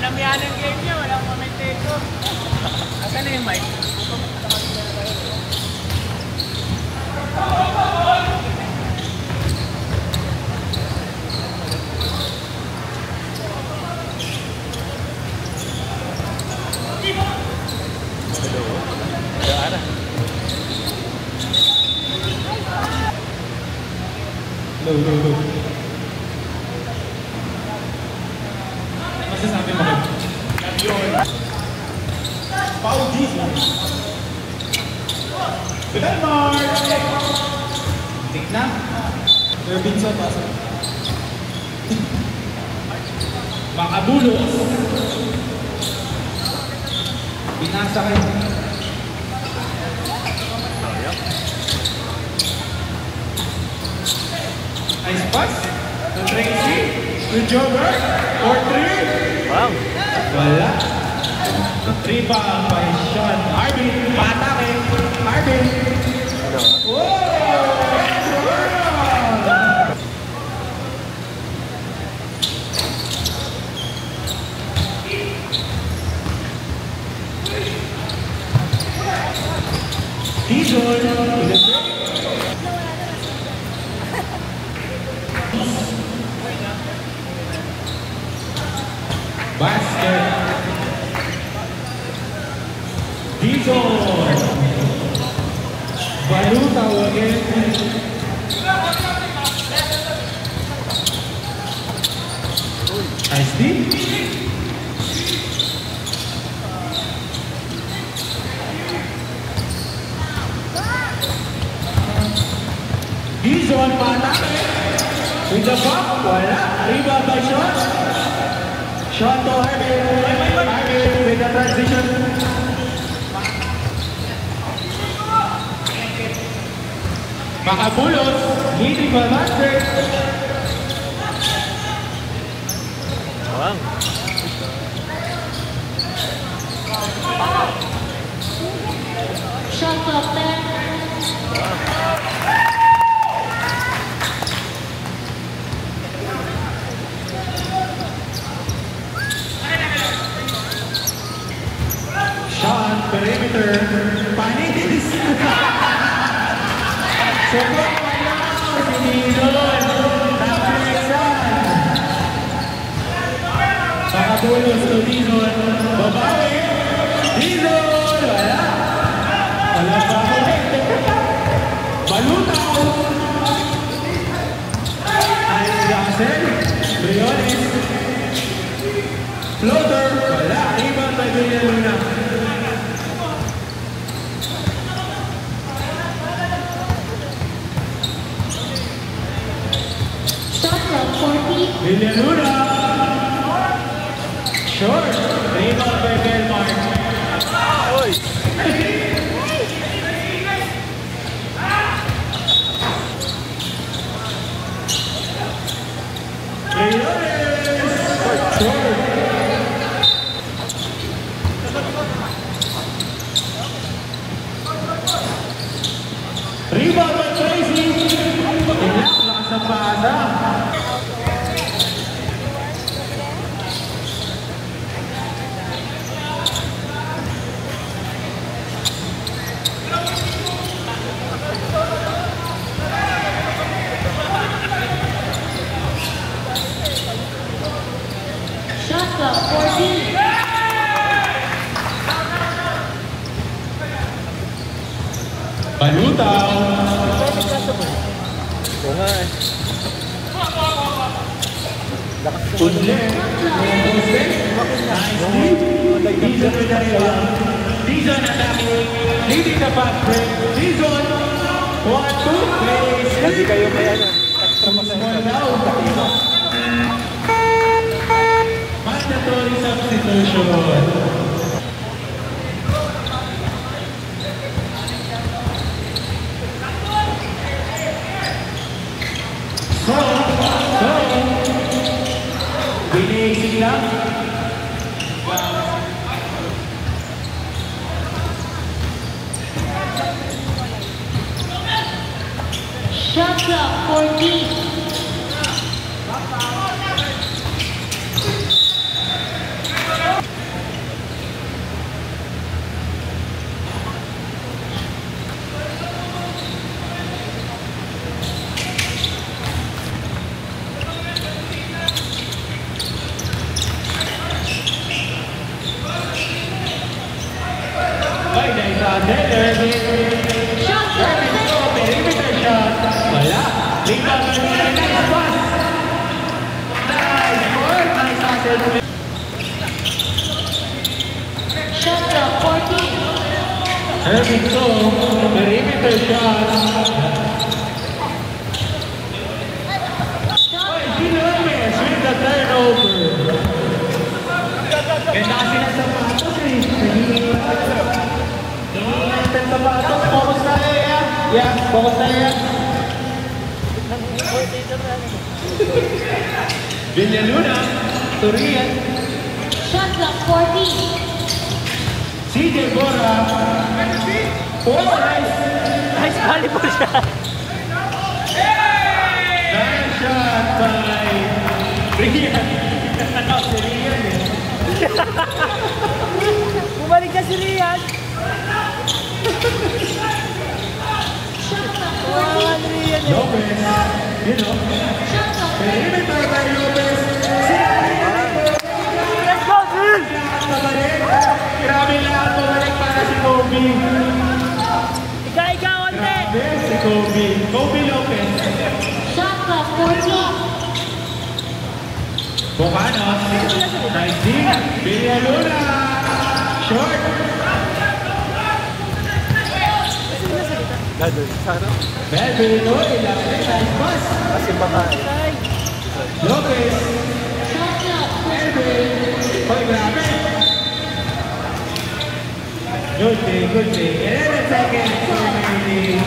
Namihan ng game niya, walang momentum. Asan na yung mic? Hello. Masasabi mo kayo? Paul Diesel. Denmark! Tik na. Robinson, pasok. Makabulos. Binasa kayo. Nice pass. To Tracy. To Jover. For 3. Wow. Wala. 3 pa by Sean. Arvin. Patake. Arvin. Wow! Diesel. Basket. Diesel. Valuta again. Nice D. Diesel patake. With the pop. Wala. Rebound by shot. Shot to Arvin. Arvin with the transition. Makabulos. Hitting by basket. Wow. Shot clock back. Shot, perimeter, Panis! Sobrang malakas, sinidon, napilisan. Makabulos to Dizon, babawi, Dizon, wala. Wala pa ako Balutaw. Ice Gassel, Briones, floater, wala. Rebound by Villaluna. Villaluna. Short. Rebound by Belmark. Oy. Short. Rebound by Tracy. Lakas ang pasa. Shot clock 14. Balutaw. Oo nga eh. Unle. Dizon with the rebound. Dizon attacking. Leading the fast break. Dizon. 1-2. Plays. Hindi kayo may ano. Extra mandatory substitution. So, binising lang. Shot clock 14. Chandler, Irving. Shot clock Irving 6. go, perimeter shot. Wala. Rebound by Miller, nice pass. Nice score, nice hustle. Shot clock 14. Irving go, perimeter shot. Gilmes with the turnover. Ganda kasi ng sapatos eh. Nangingat ng sapatos. Focus na yan. Yeah, focus na yan. Villaluna, Turian. Shot clock 14. CJ Bora. Oh, nice. Nice volleyball shot. Nice shot by Rian. Si Rian eh. Bumalik ka si Rian. Shot clock 14. Rian eh. Lopez, you know. Shot clock 14. Perimeter by Lopez. Let's go, Drew! Pabalik. Grabe lahat pabalik para si Kobe. Ikaw, onte! Grabe si Kobe. Kobe Lopez. Shot clock 14. Bukanos. Nice D. Villaluna. Short. Gado, sana? Melvin Noy. Nice pass. Kasi baka... Lopez. Shot clock 14. Melvin. Hoy, grabe. Good day, good day. 11 seconds for Melvin.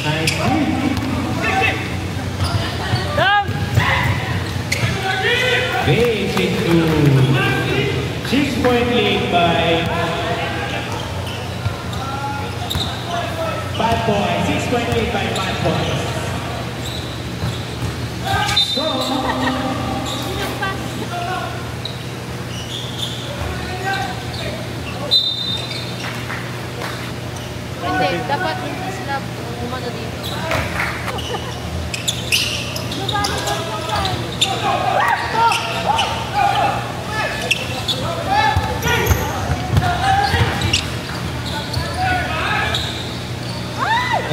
Nice D. Down! Basic to 6-point lead by 5 points. 6-point lead by 5 points. So, Hindi, dapat hindi sila umano dito.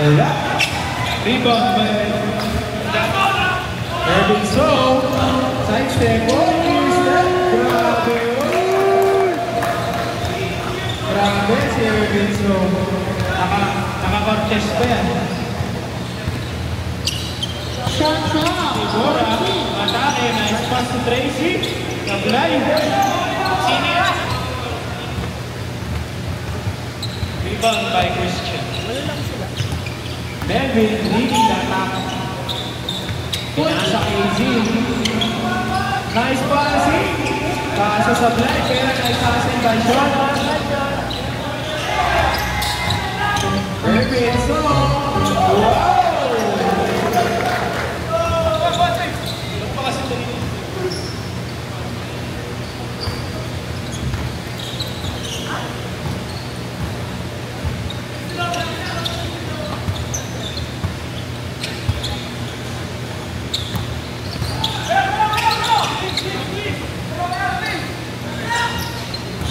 wala. Rebound by Irving So. Side step. Oh, clear step. Grabe. Oh. Grabe si Irving So. Naka-contest pa yan. Shot clock Bora, 14. atake, nice pass to Tracy. Apply. Sino yan? Rebound by Christian. Melvin leading the attack. Pinasa AZ. Nice passing. Kaso sa blind, pero nice passing by Sean. Melvin, so. Wow!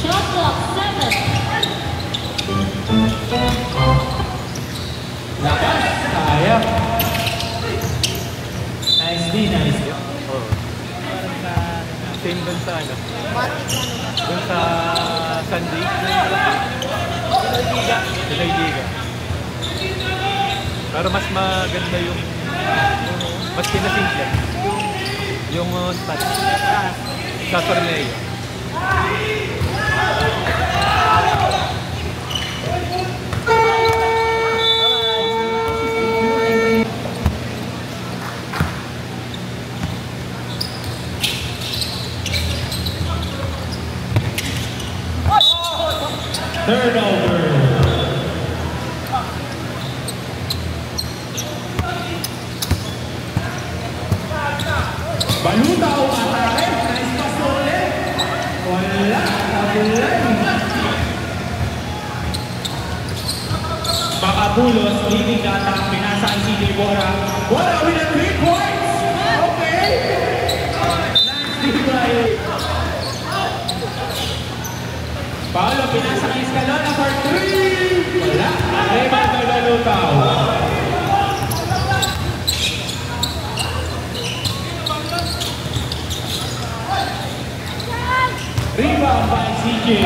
Shot clock 7. Lakas, kaya. Nice D, nice D. Oo. Same dun sa ano? Dun sa Sandy. Sinaydiga. Pero mas maganda yung mas kinasimple. Yung stats sa torneo. Turnover. Baluta o atake. Nice pass ulit. Wala. Kabulay. Makabulos. Leading the attack. Pinasa ang CJ Bora. Bora with a 3 points. Okay. Nice D by Rebound by CJ.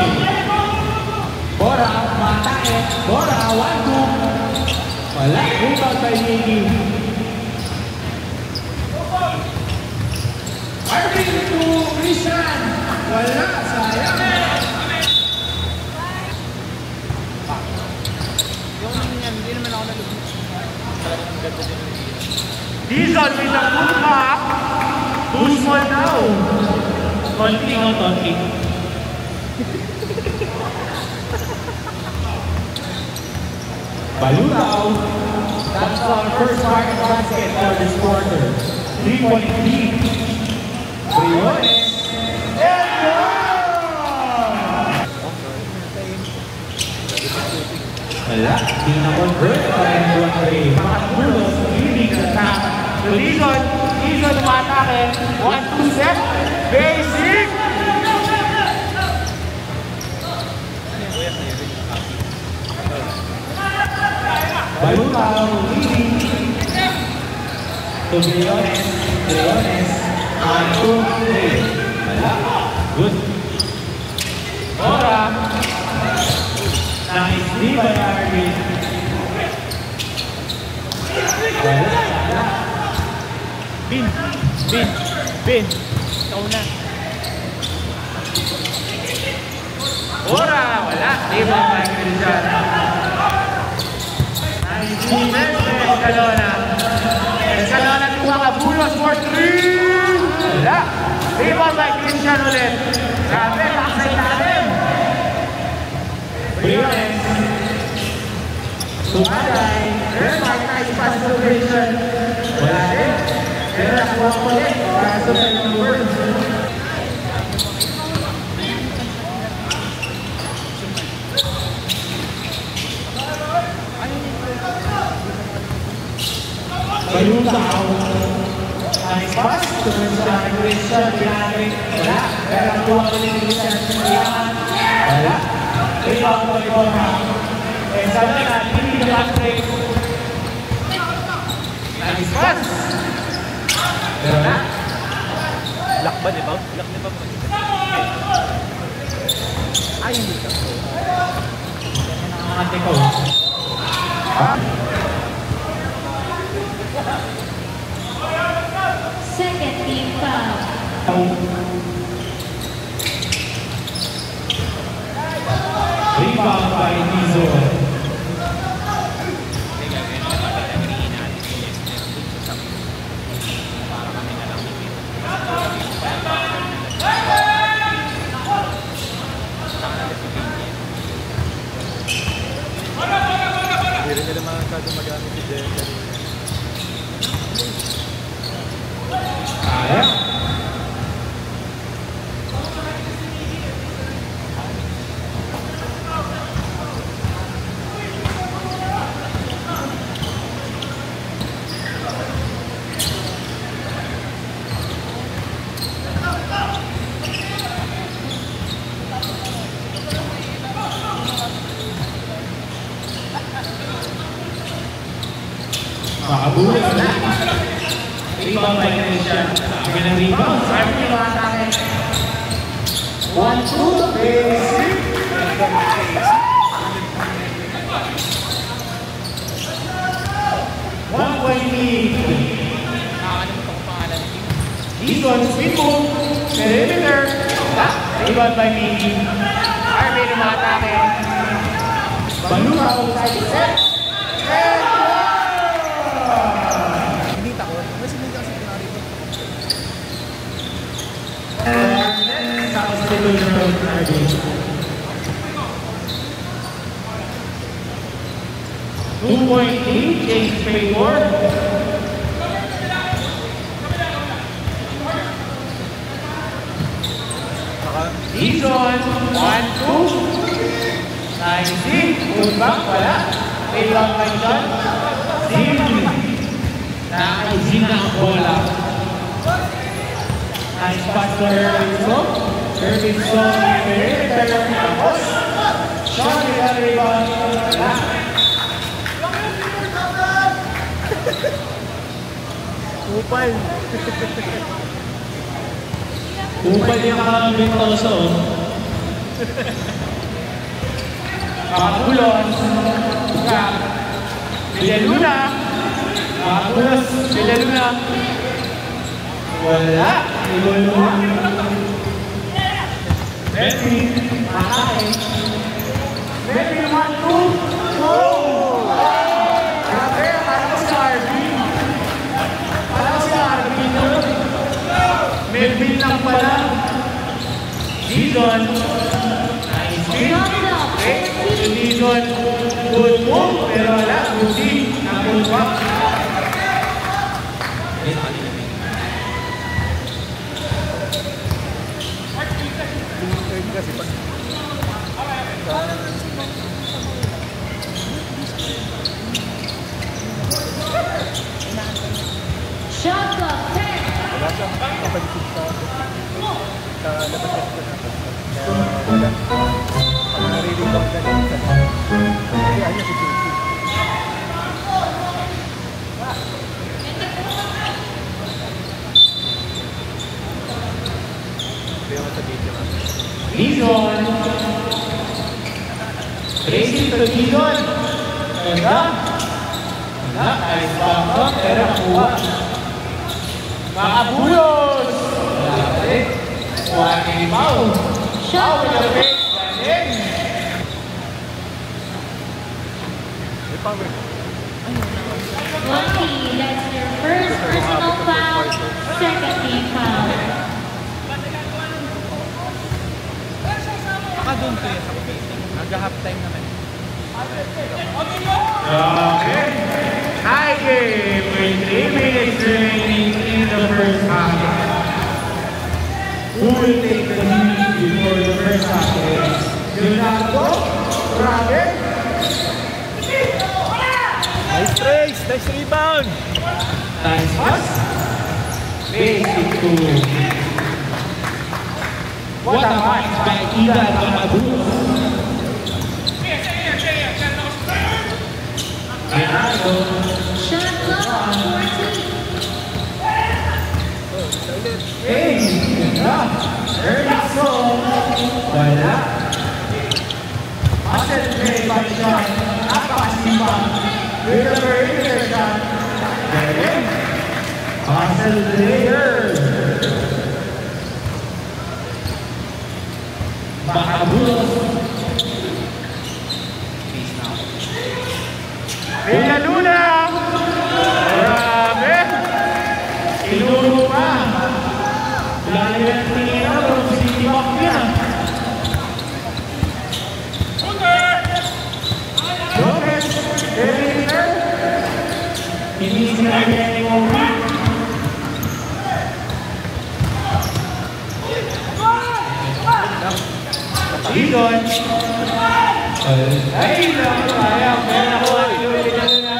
Bora, matake. Bora, 1-2. Wala, rebound by Miggy. Arvin to Christian. Wala, sayang. Hindi naman ako nalubos. Dizon with the good back. Too small now. Konti o konti. Balutaw. That's our first basket for this quarter. 3-point lead. Briones. And goal! Wala, di na-convert pa rin 1-3. Makatulog, leading attack. So Dizon umatake. 1-2 set. Basic! Balutaw, leading. To Briones. 1-2-3. Wala. Good. Ora. Nice D by Arvin. Wala. Bin. Ikaw na. Ora, wala. Ibang by Christian. Nice D. Escalona tuwa ka Bulos for 3. Wala. Ibang by Christian ulit. Grabe, pakasay natin. Briones. Sumaday. Refine, nice pass celebration. Wala din. Pero nakuha ko ulit. Para sa number. Balutaw. Nice pass. Tumunsa kay Christian. Wala. Pero nakuha ko ulit Christian. Wala. Rebound by Bora. Sabi na, hindi na back-break. Nice pass. Pero na. Lock ba, di ba? Ay, hindi ka. Ate ko. Second team foul. Rebound by Dizon. Hindi rin nila makakado magamit si Jen. Kaya. Makabulit na. Rebound by Christian. Sabi ng rebound. Sabi ng atake. 1-2. Basic. 1-point lead. Nakakalimutan ko pangalan. Dizon, spin move. Perimeter. Rebound by Miggy. Arvin umatake. Balutaw side set. And Hindi takot. Mas hindi kasi pinarito. substitution of Arvin. 2-point lead, change favor. Dizon, 1-2. Nice hit. Good back, wala. Rebound by John. Zin. Nakakaizin na ang bola. Nice pass to Hervinson. Hervinson, perimeter. Tapos, shot with a rebound. Wala. Upal. Upal yung mga Ventoso. Makabulos. Villaluna. Makabulos. Villaluna. Wala. Villaluna. Messi. Makake. Messi 1-2. Oh! Grabe, parang si RB. Parang si RB. Melvin lang pala. Dizon. Nice win. Okay, Dizon. Good move. Pero wala. Rudy. Nakulwa. Shot clock 10. Wala siya. Kapag-isip sa labas ko na. Kaya wala. Ang narinig ko ka din sa kaya niya si Chelsea. Kaya mo sa video ka. Dizon. Racing to Dizon. Ganda. Wala. Nice back. Pero kuha. Makabulos! Grabe. Walking foul. Foul na rin. Galing. May power. Lucky, that's your first personal foul, second team foul. Baka doon ko yun sa competing. Nag-half time naman. Okay. Tie game with 3 minutes remaining in the first half. Who will take the lead before the first half ends? Leonardo? Robert? Nice trace! Nice rebound! Nice pass. Basic to. What a match by Igan Makabulos. Leonardo. Shot clock 14. Hey! Early song. Wala. Asset play by Sean. Napakasipa. With the perimeter shot. Galing. Asset player. Makabulos. Villaluna! Grabe! Inuro pa! Lalo yung tingin ako, sinibak niya. Lopez! Perimeter! Hindi sinabi ni Obi. Dizon! Ay, sayang! Meron ako ang iluwi ka na.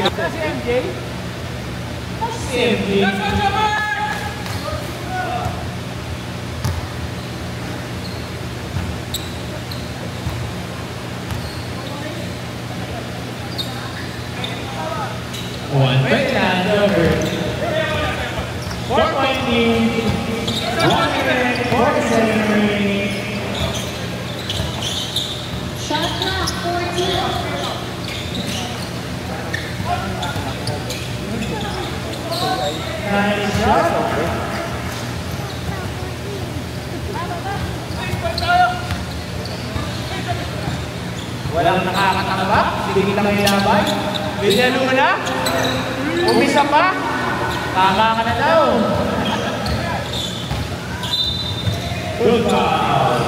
Si MJ? Si MJ? One point and over. 4-point lead. 1 minute, 47 remaining. Shot clock 14. Nice shot. Walang nakakatambak. Sige lang yung laban. Villaluna. Umisa pa. Tama ka na daw. Good foul.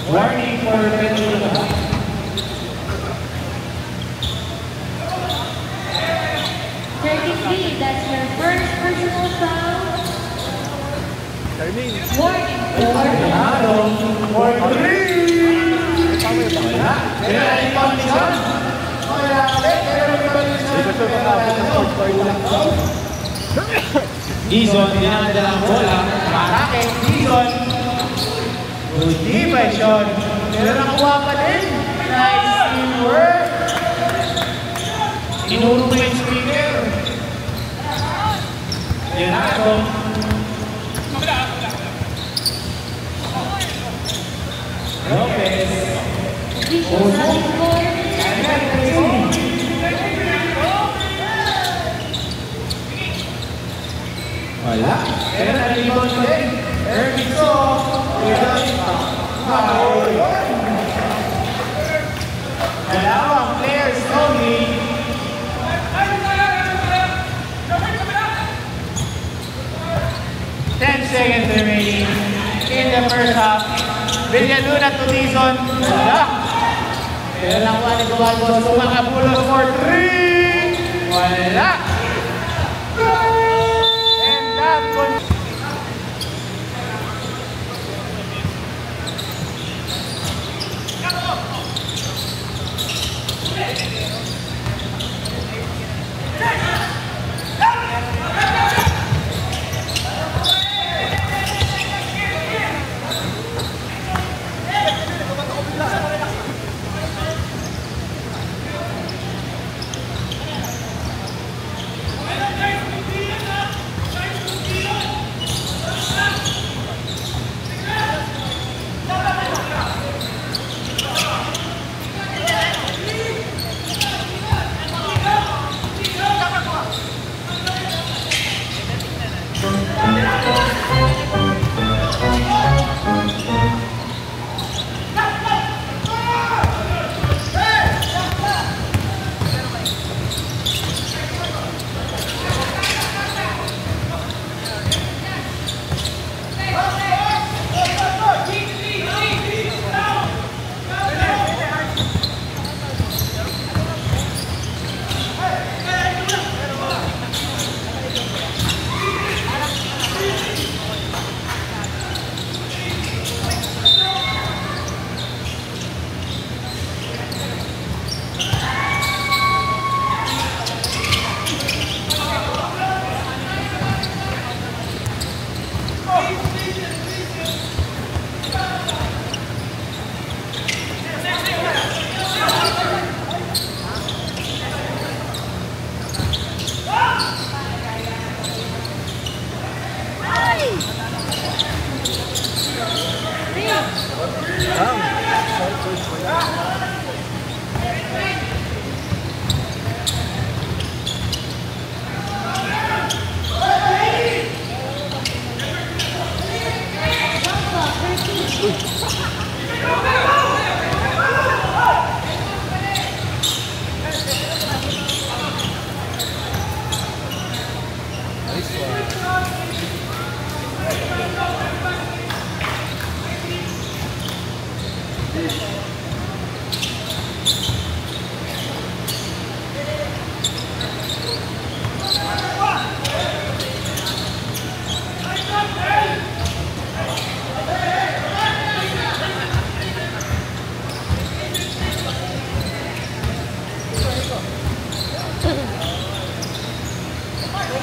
Warning for Petrolina. That's your first personal foul. Darmin. Warning for Leonardo for 3. Wala. Kaya yung condition. Wala ulit. Pero may condition. Ito siya makapit ng fourth quarter. Dizon, dinadala ang bola. Marake, Dizon. Good by Sean. Pero nakuha pa din. Nice teamwork. Tinuro mo yung speaker. Leonardo. Lopez. Visual Selling Score. Wala. Pero nalibon ulit. Ermiso. Dalawang players only. 10 seconds remaining in the first half. Villaluna to Dizon. Wala. Pero lang wala Gualdo. Sumakabulos for 3. Wala. And that one.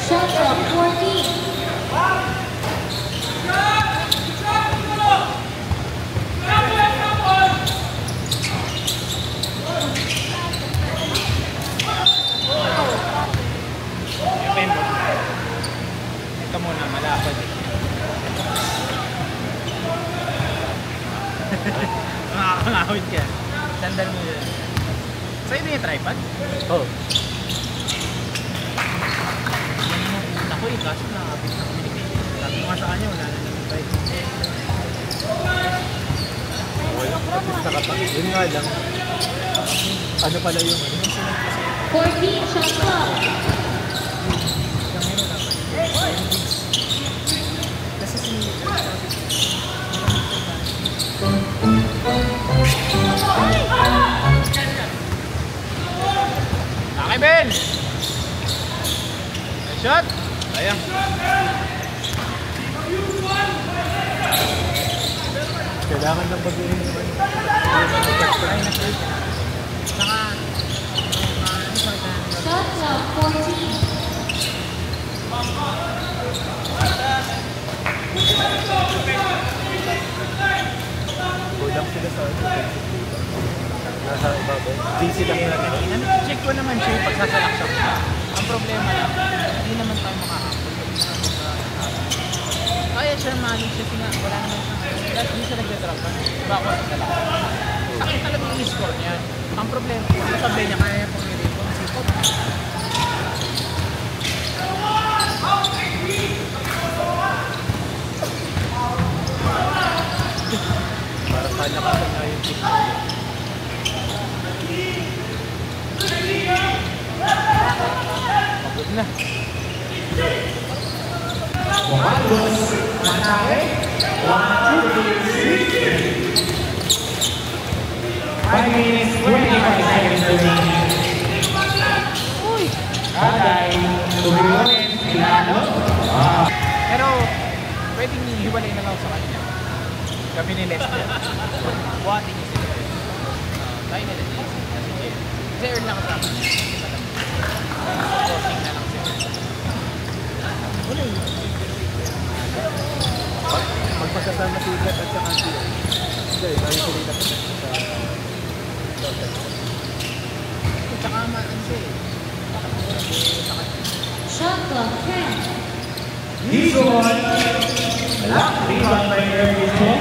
Shot clock 14. Ito muna, malapad eh. Makakangawit ka. Sandal mo yun. Sa'yo na yung tripod? Oh. Ako eh, kaso nakakapit na communication. Sabi mo nga sa kanya, wala na naman tayo. Wala. At nakapag. Yun nga lang. Ano pala yung ano? 14 shot clock. Kasi si... Okay, Ben! Nice shot! Sayang. Kailangan lang baguhin naman. Shot clock 14. Kulang sila sa ano. Nasa ibabaw. GC lang natin. Check ko naman siya yung pagsasalaksak. Ang problema lang, hindi naman tayo makakapit. Kaya siya manage kasi nga, wala naman siya. Hindi siya nagdadrap pa. Diba ako sa talaga. Sakit talaga yung score niya. Ang problema, yung sabi niya, kaya pong i-rate ang sipot. Para kanya ka sa nga yung pick. Pagod na. Bumalos, Matake, 1, 2, 3. 5 minutes, 25 seconds remaining. Agay, tuloy Milano. Pero, pwedeng hiwalay na lang sa kanya. Kami ni Lester. Buhatin niya sila. Tayo nila dito. Kasi Jay. Kasi earn na kasama niya. Crossing na lang siya. Wala yun. Magpagkasama si Igat at saka si hindi, dahil sinita ko sa Tsaka ano siya eh. Shot clock 10. Dizon, wala, rebound by Ferguson.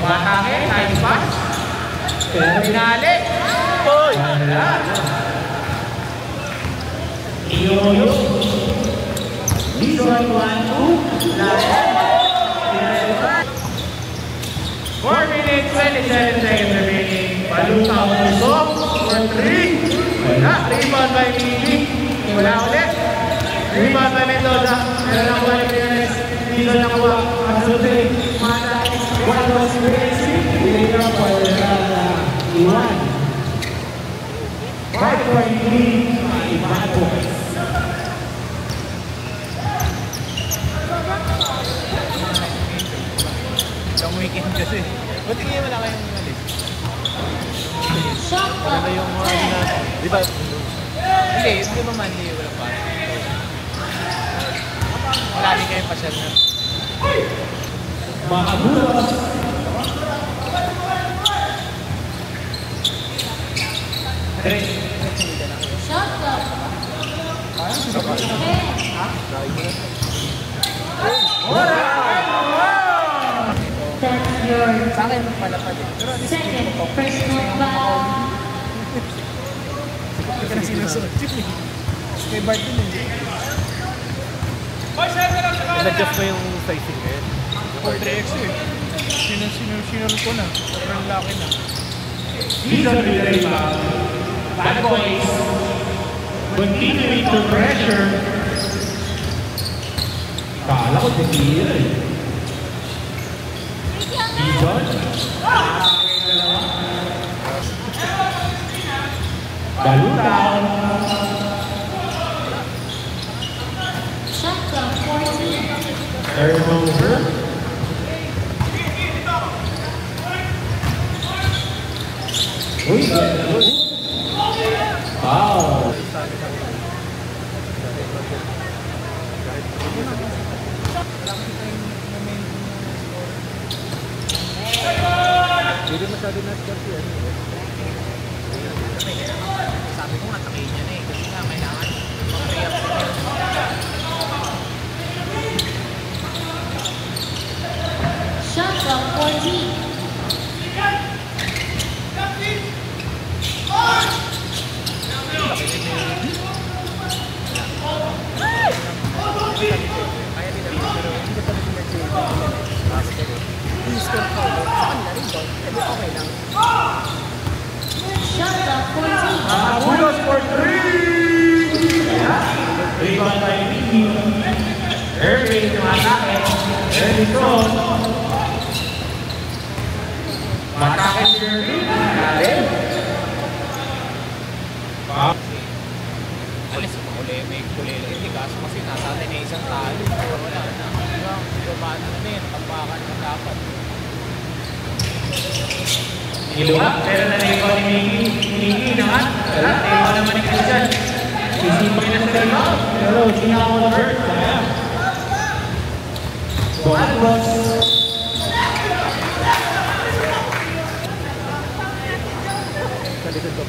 Matake, time pass. Pero Pinali. Hoy! wala. Iyoyo. Dizon, 1, 2. 4 minutes, 27 seconds remaining. Palusa o tusok for 3. Wala, rebound by Mili. Wala ulit. Rebound by Mendoza. Meron ang wala Pianes. Dizon nakuha. Asunti. Mata. One was racing. Pinira po Iwan. 5 for Mili. Iwan po. Long weekend kasi. Buti ngayon wala kayong umalis. Shot clock Ano yung mga 10. di ba? Hindi, hindi ba Monday wala pa? Wala din kayong pasyal na. Makabulos. Shot clock 10. That's your Sa akin, palapad eh. Pero at least, second personal foul. hindi ka na sinusunod yun eh. Kay Bart yun eh. In-adjust ko yung sizing ngayon. Yung 3X eh. Sinunod ko na. Sobrang laki na. Dizon with the rebound. Bad boys. Continuing to pressure. Kala ko titira eh. Dizon. Balutaw. Shot clock 14. Turnover. Uy, wow. Hindi masyado na-adjust yan. Sabi ko nga, takihin niya na eh. Kasi nga, kailangan mag-re-up siya. Shot clock 14. Kaya din naman, pero hindi pa rin nag-create. I-score ko ulit. Sa kanila rin daw. Pero okay lang. Shot clock 14. Makabulos for 3. Rebound by Miki. Irving tumatake. Irving cross. Matake si Irving. Galing. Alis ko may kulele. Hindi kaso kasi nasa atin na isang talo. Wala na. Baba na na yun. Tampakan na dapat. Iluwa, pero naligaw ni Miki naman. Wala, naligaw naman ni Christian. Sisipay na sa rebound. Pero hindi na ako na-hurt. Sayang. Ball was. Sa likod ko.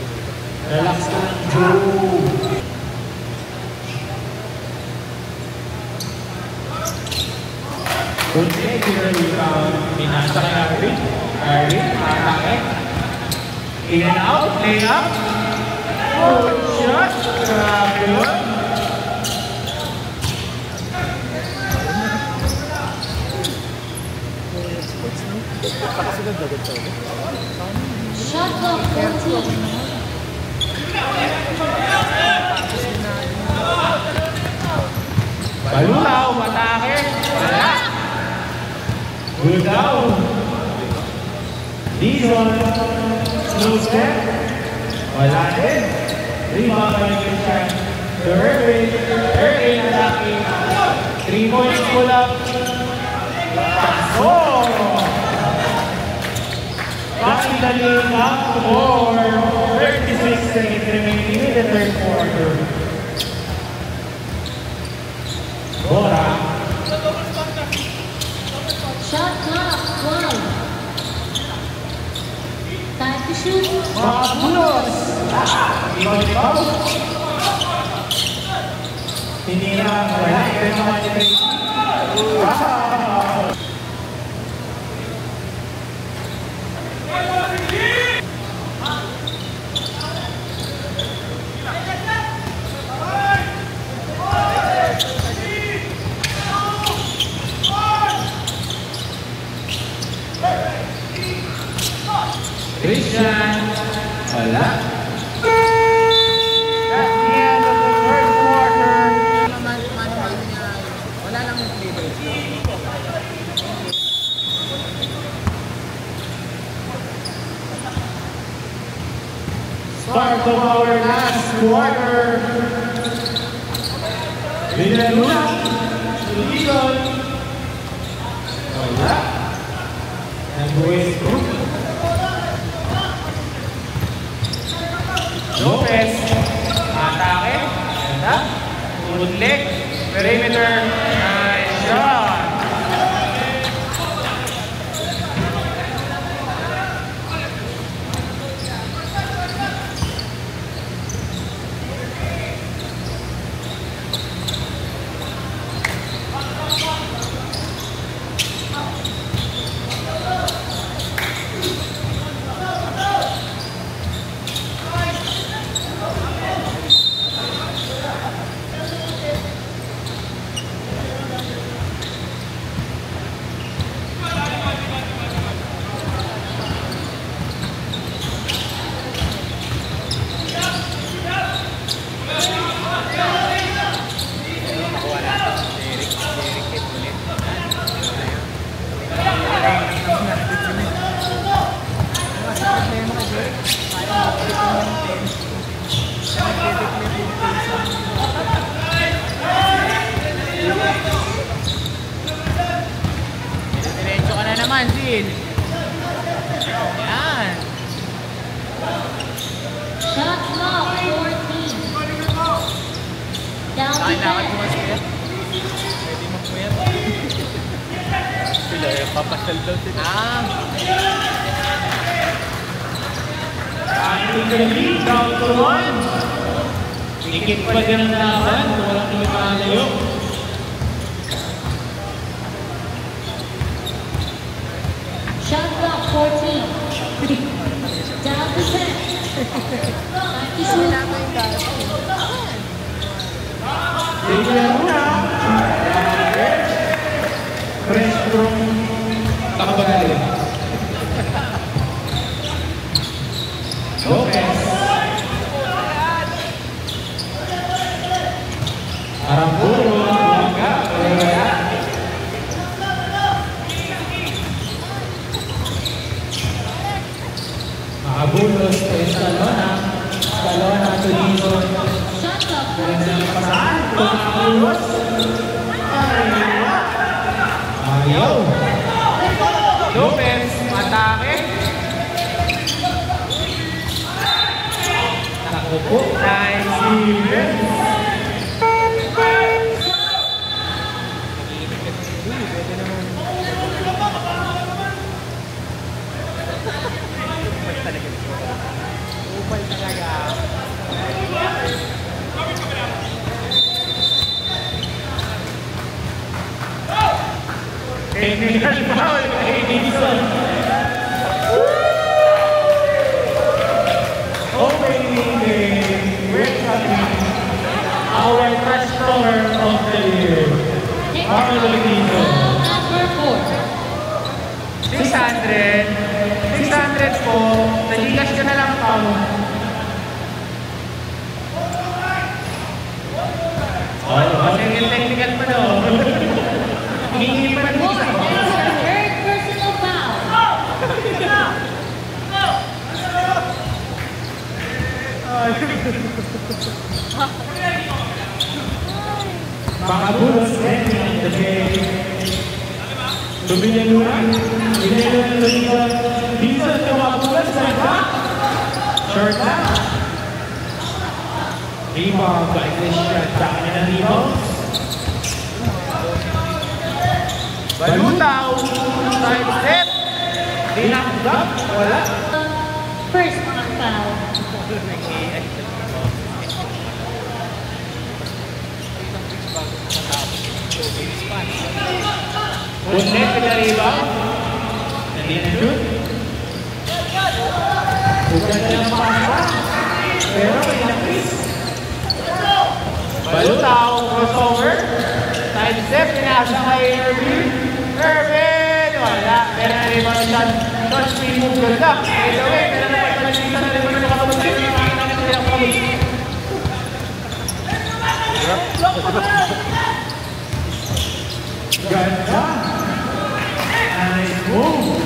Relax ka lang, Joe. rebound. Pinasa kay Irving. Irving, atake. In and out, layup. Good shot. Grabe yun. Pakasunod na agad tayo. Shot clock 14. Balulaw, atake. Wala. Good down. Dizon. Slow step. Wala din. Rebound by Christian. To Irving. Irving, atake. 3 points pull up. Oh! Passing the lead up for 36 seconds remaining in the third quarter. Bora. Shot clock 12. Time to shoot. Makabulos! Ikaw. Tinira, wala. Ito yung mga ni-Tracy. Christian, wala. That's the end of the third quarter. Wala lang yung flavor. Start of our last quarter. Villaluna, Dizon, wala. And Bues Group. Lopez, atake, ganda, bootleg, perimeter, nice shot. Diretso ka na naman, Sil. Yan. Shot clock 14. Down to Kailangan mo 10. kasi yan. Pwede mo po yan. Sila eh, papasal daw sila. Ating the lead, down to 1. Ikit pa din ang laban, kung walang lumalayo. Shot clock 14. Down to 10. Time to shoot. Villaluna. Fresh from Takabagali. Lopez. Aramburo. Wangga. Wala. Makabulos to Escalona. Escalona to Dizon. Shot clock 14. Pasahan. Makabulos. Ayaw. Lopez, atake. Nakupo. Nice defense. Upal talaga. Technical foul kay Dixon. Opening the welcoming our first scorer of the year, Arlo Dixon. Number 4. 600 po. Sa Gcash ka na lang pa. Kasi yung technical pa no. Hingi pa ng isa. Third personal foul. Pakabulos ending the game. Tumilalunan. Tumilalunan. Dixon tumabulas sa back. Short lang. Rebound by Christian. Sa kanya ng rebound. Balutaw. Side step. Dinakdap. Wala. First foul. Ulit na rebound. Hindi na shoot. Huwag na pasa. Pero may nakis. Balutaw. Crossover. Side step. Pinasa kay Irvin. Irvin. Wala. Pero na rebound shot. Shot speed move. Ganda. By the way, pero napagpalagisa na rin na nakapagpalagisa. Ganda. Nice move.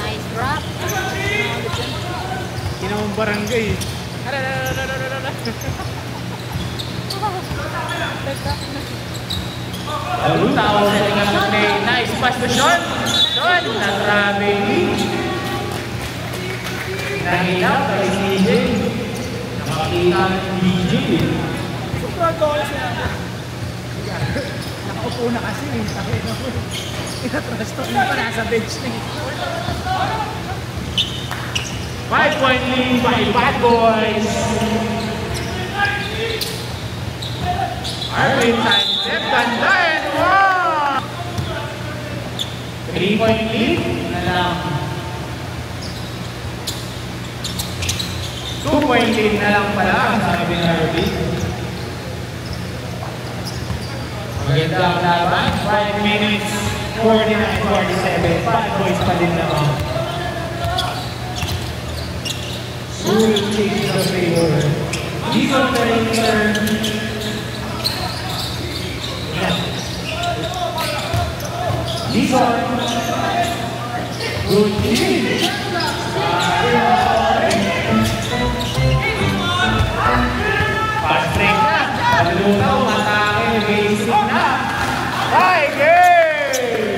Nice drop. Ginawang barangay. Balutaw. Setting up the play. Nice pass to Sean. Sean. Nagrabe. Nahilap kay CJ. Nakakita ng DJ. Nakaupo na kasi. Inatrastok na pa. Nasa bench na. 5-point lead by Bad Boys. Arvin side step. Ganda and wow! 3-point lead na lang. 2-point lead na lang pala. Sabi ng RB. Maganda ang laban. 5 minutes, 49-47. Bad Boys pa din naman. Will change the favor. Dixon the return. Dixon. Good kill. Fast break na. Balutaw, matake, basic na. Hi, game!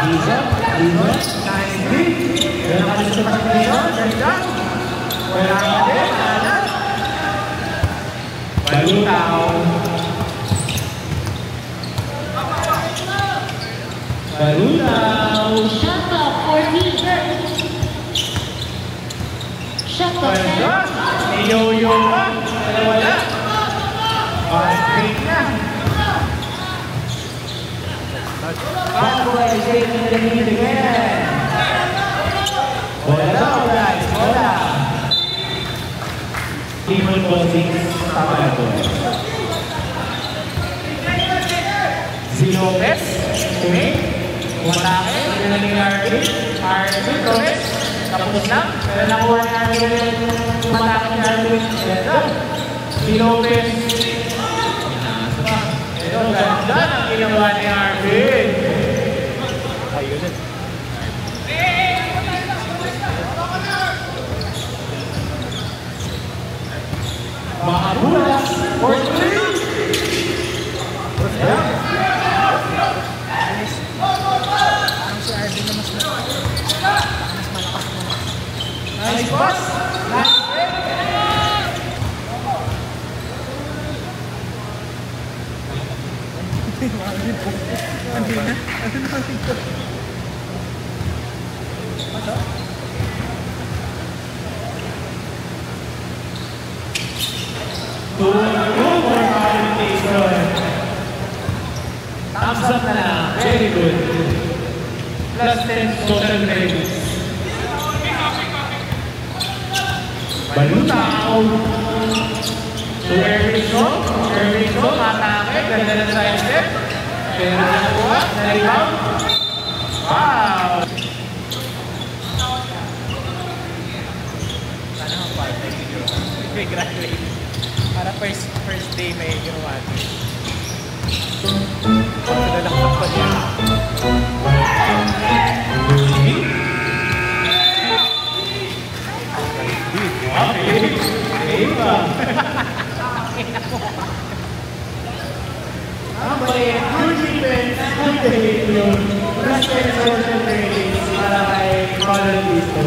Dixon. Nice hit. Yan ang kalis sa pagkakasyon. Ganda. Wala ka din. Wala. Balutaw. Balutaw. Shot clock 14. Shot clock Ganda. 10. Niyoyo pa. Wala. Fast break na. Bad Boys taking the lead again. Bola daw guys, bola. Timon Bossing sa Bad Boys. Si Lopez, Tumig, umatake, sila ni Arvin, Lopez, tapos lang, pero nakuha ni Arvin, umatake ni Arvin, si Lopez, Ito, ganda ang ginawa ni Arvin. Ayun eh. Mahabulas, for 3. Nice pass, nice hit. Two more Thumbs up na lang. Very good. Plus 10 social credits. Balutaw. So, Erwinso, matake. Ganda na side step. Pero nakuha, na-rebound. Wow! Sana ang party may graduate. Para first day may ginawa. Pagkadalakpak pa niya. Good defense, good behavior, plus 10 social credits para kay Colin Listo.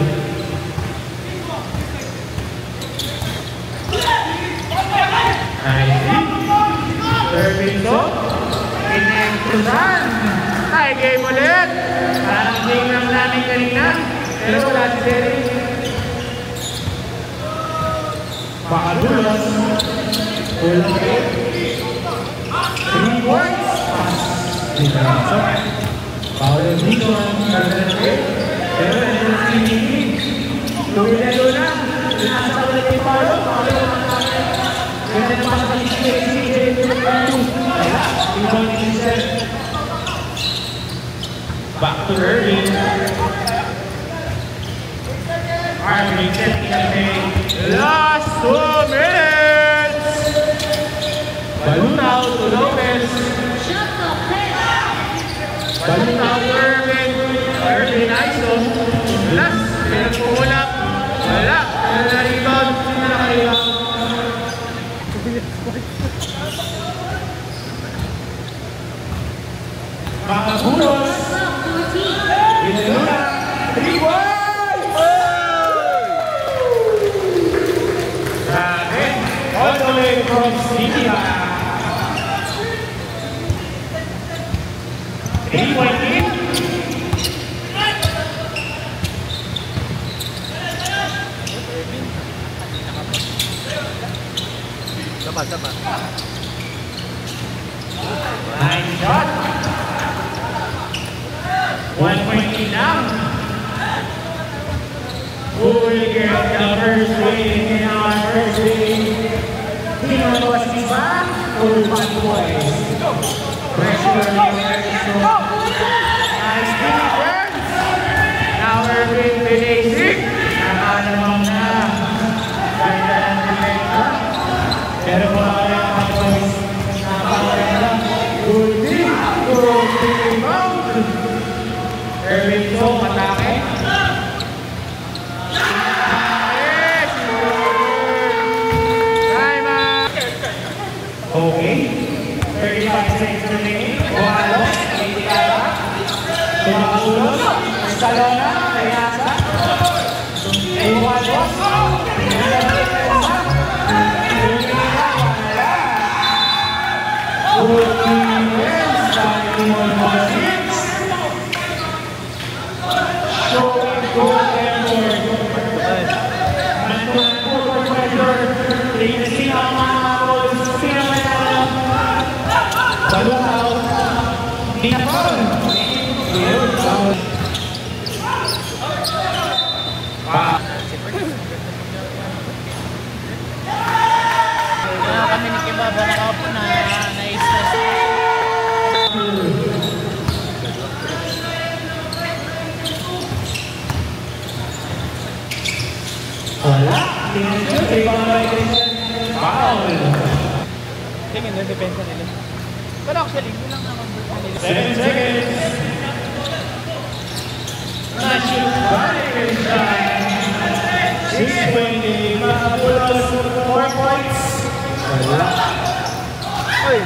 Erwinso, Inektusan. Ay, game ulit. Parang game lang namin kanina. Pero wala si Derek. Pakadulas. Kulang rin. 3 points. Diferenso. Colin Listo. Pero ito si Nini. Lumilalo na. Nasa ulit yung palo. Ganda na pa sa back to Irving. Irving setting last 2 minutes. Balutaw to Lopez. Balutaw to Irving. Irving Ison. Last. Pinagpumulap. Wala. Na-rebound. Na-rebound. Makabulos. Ineluna. 3 points! Grabe. All the way from Sikia. 3-point lead. Sama. Nice shot. 1-point lead now. Who will get the first win in our first game? Pino Basiba or Bad Boys? Pressure. Nice defense. Now Irving Benedict. Nakalamang na. Ganda ng defense. Pero wala yung Bad Boys. Napakaganda. Good rebound. Erwinso, matake. Time out. Okay. 35 seconds remaining. Buhalos. Tumakulog. Escalona. Kayasa. Buhalos. Good defense. Simon Basic. Showing good effort. Mantuan po for pressure. Tingnan ang mga balls. Pinamaya. Balutaw. Hindi na foul. Good foul. Kaya kami ni Kibaba nakaupo na na-stress. Wala. Foul. Tingin na depensa nila. Pero actually, hindi lang naman nila. 7 seconds. National Warriors time. 6:20. Makapulos. 4 points. Wala. Uy!